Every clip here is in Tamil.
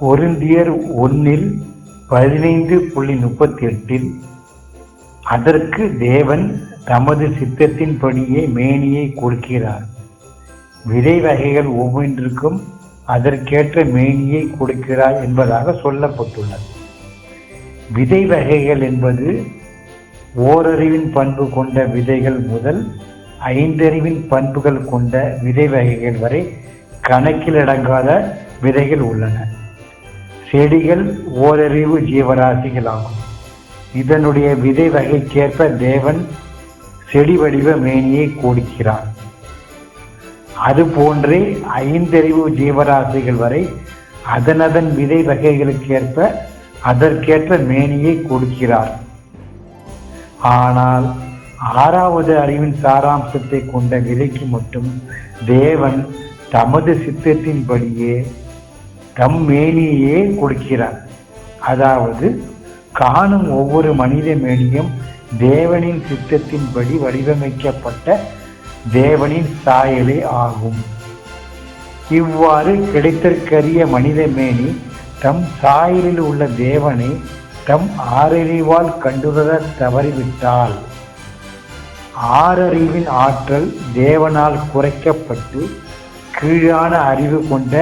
கொரிந்தியர் 1:15-38 அதற்கு தேவன் தமது சித்தத்தின்படியே மேனியை கொடுக்கிறார். விதை வகைகள் ஒவ்வொன்றிற்கும் அதற்கேற்ற மேனியை கொடுக்கிறார் என்பதாக சொல்லப்பட்டுள்ளது. விதை வகைகள் என்பது ஓரறிவின் பண்பு கொண்ட விதைகள் முதல் 5 அறிவின் பண்புகள் கொண்ட விதை வகைகள் வரை கணக்கிலடங்காத விதைகள் உள்ளன. செடிகள் ஓரறிவு ஜீவராசிகள் ஆகும். இதனுடைய விதை வகைக்கேற்ப தேவன் செடி வடிவ மேனியை கொடுக்கிறார். அதுபோன்றே 5 அறிவு ஜீவராசிகள் வரை அதனதன் விதை வகைகளுக்கேற்ப அதற்கேற்ற மேனியை கொடுக்கிறார். ஆனால் 6வது அறிவின் சாராம்சத்தை கொண்ட விதைக்கு மட்டும் தேவன் தமது சித்தத்தின்படியே தம் மேனியே கொடுக்கிறார். அதாவது காணும் ஒவ்வொரு மனித மேனியும் தேவனின் சித்தத்தின்படி வடிவமைக்கப்பட்ட தேவனின் சாயலே ஆகும். இவ்வாறு கிடைத்தற்கரிய மனித மேனி தம் சாயலில் உள்ள தேவனை தம் ஆறறிவால் கண்டுணர தவறிவிட்டால் 6 அறிவின் ஆற்றல் தேவனால் குறைக்கப்பட்டு கீழான அறிவு கொண்ட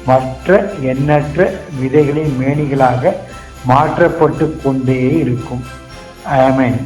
மற்ற எண்ணற்ற விதைகளின் மேனிகளாக மாற்றப்பட்டு கொண்டே இருக்கும். ஆமென்.